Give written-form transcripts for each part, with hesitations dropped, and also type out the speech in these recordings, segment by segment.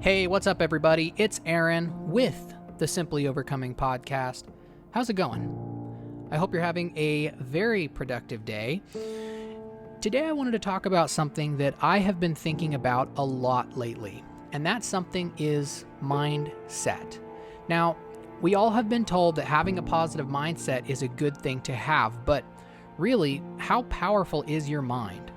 Hey, what's up, everybody? It's Aaron with the Simply Overcoming podcast. How's it going? I hope you're having a very productive day. Today, I wanted to talk about something that I have been thinking about a lot lately, and that something is mindset. Now, we all have been told that having a positive mindset is a good thing to have, but really, how powerful is your mind?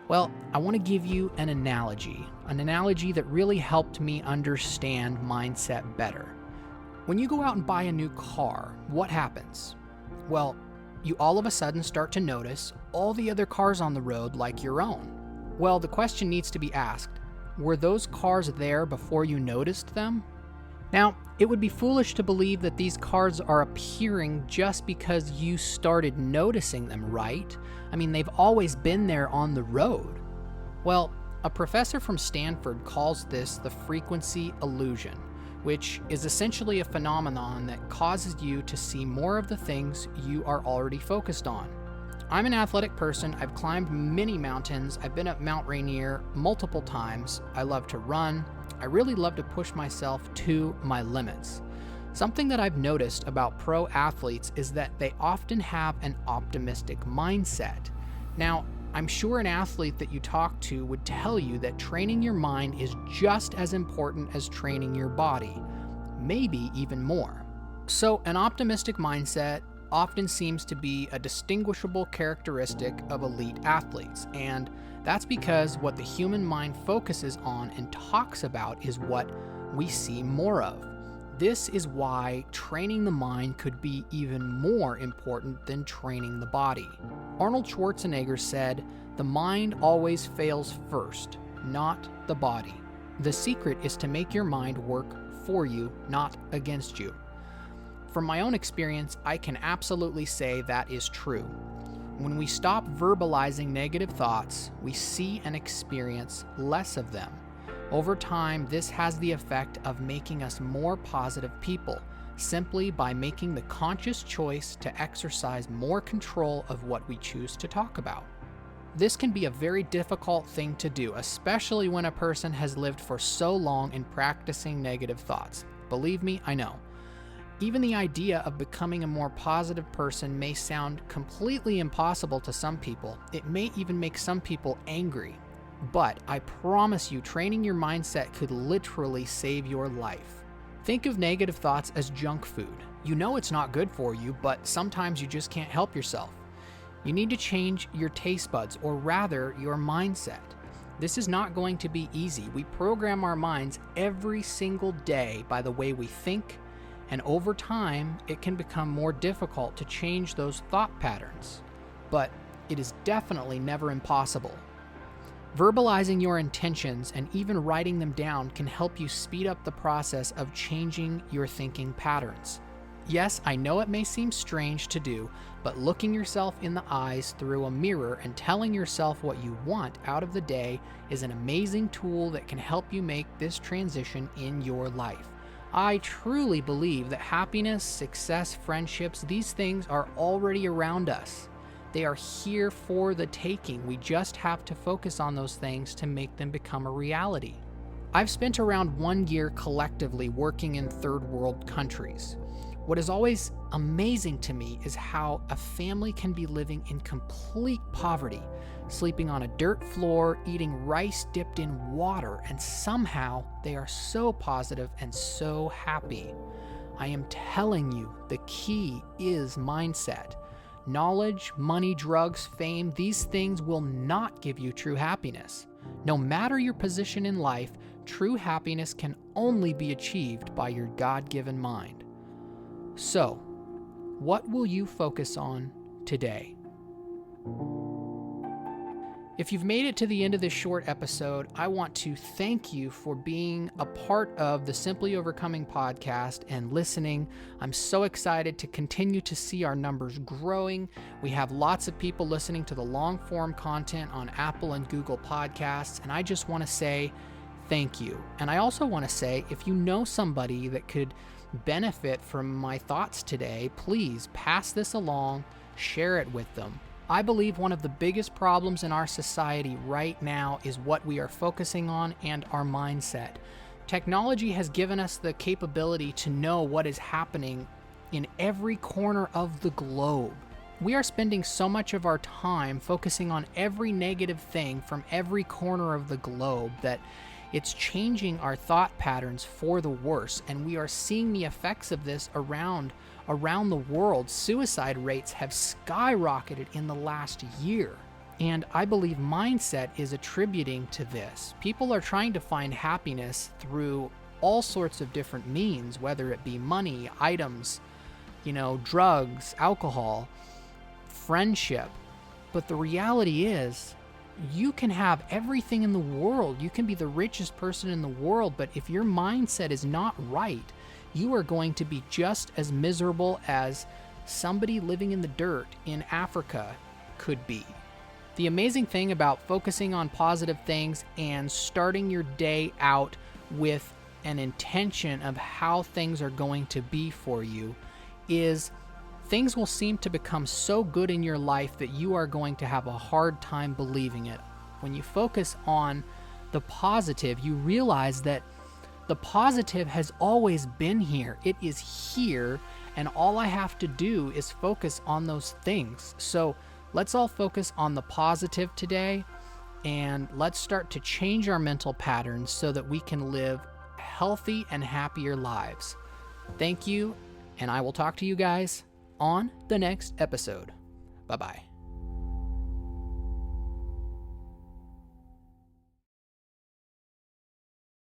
Well, I want to give you an analogy that really helped me understand mindset better. When you go out and buy a new car, what happens? Well, you all of a sudden start to notice all the other cars on the road like your own. Well, the question needs to be asked, were those cars there before you noticed them? Now, it would be foolish to believe that these cars are appearing just because you started noticing them, right? I mean, they've always been there on the road. Well, a professor from Stanford calls this the frequency illusion, which is essentially a phenomenon that causes you to see more of the things you are already focused on. I'm an athletic person. I've climbed many mountains. I've been up Mount Rainier multiple times. I love to run. I really love to push myself to my limits. Something that I've noticed about pro athletes is that they often have an optimistic mindset. Now, I'm sure an athlete that you talk to would tell you that training your mind is just as important as training your body, maybe even more. So, an optimistic mindset often seems to be a distinguishable characteristic of elite athletes, and that's because what the human mind focuses on and talks about is what we see more of. This is why training the mind could be even more important than training the body. Arnold Schwarzenegger said, "The mind always fails first, not the body. The secret is to make your mind work for you, not against you." From my own experience, I can absolutely say that is true. When we stop verbalizing negative thoughts, we see and experience less of them. Over time, this has the effect of making us more positive people, simply by making the conscious choice to exercise more control of what we choose to talk about. This can be a very difficult thing to do, especially when a person has lived for so long in practicing negative thoughts. Believe me, I know. Even the idea of becoming a more positive person may sound completely impossible to some people. It may even make some people angry. But I promise you, training your mindset could literally save your life. Think of negative thoughts as junk food. You know it's not good for you, but sometimes you just can't help yourself. You need to change your taste buds, or rather, your mindset. This is not going to be easy. We program our minds every single day by the way we think, and over time, it can become more difficult to change those thought patterns. But it is definitely never impossible. Verbalizing your intentions and even writing them down can help you speed up the process of changing your thinking patterns. Yes, I know it may seem strange to do, but looking yourself in the eyes through a mirror and telling yourself what you want out of the day is an amazing tool that can help you make this transition in your life. I truly believe that happiness, success, friendships, these things are already around us. They are here for the taking. We just have to focus on those things to make them become a reality. I've spent around 1 year collectively working in third world countries. What is always amazing to me is how a family can be living in complete poverty, sleeping on a dirt floor, eating rice dipped in water, and somehow they are so positive and so happy. I am telling you, the key is mindset. Knowledge, money, drugs, fame, these things will not give you true happiness. No matter your position in life, true happiness can only be achieved by your God-given mind. So, what will you focus on today? If you've made it to the end of this short episode, I want to thank you for being a part of the Simply Overcoming podcast and listening. I'm so excited to continue to see our numbers growing. We have lots of people listening to the long-form content on Apple and Google Podcasts, and I just want to say thank you. And I also want to say, if you know somebody that could benefit from my thoughts today, please pass this along, share it with them. I believe one of the biggest problems in our society right now is what we are focusing on and our mindset. Technology has given us the capability to know what is happening in every corner of the globe. We are spending so much of our time focusing on every negative thing from every corner of the globe that it's changing our thought patterns for the worse, and we are seeing the effects of this around the world. Suicide rates have skyrocketed in the last year, and I believe mindset is attributing to this. People are trying to find happiness through all sorts of different means, whether it be money, items, drugs, alcohol, friendship. But the reality is, you can have everything in the world. You can be the richest person in the world, but if your mindset is not right, you are going to be just as miserable as somebody living in the dirt in Africa could be. The amazing thing about focusing on positive things and starting your day out with an intention of how things are going to be for you is things will seem to become so good in your life that you are going to have a hard time believing it. When you focus on the positive, you realize that the positive has always been here. It is here, and all I have to do is focus on those things. So let's all focus on the positive today, and let's start to change our mental patterns so that we can live healthy and happier lives. Thank you, and I will talk to you guys on the next episode. Bye-bye.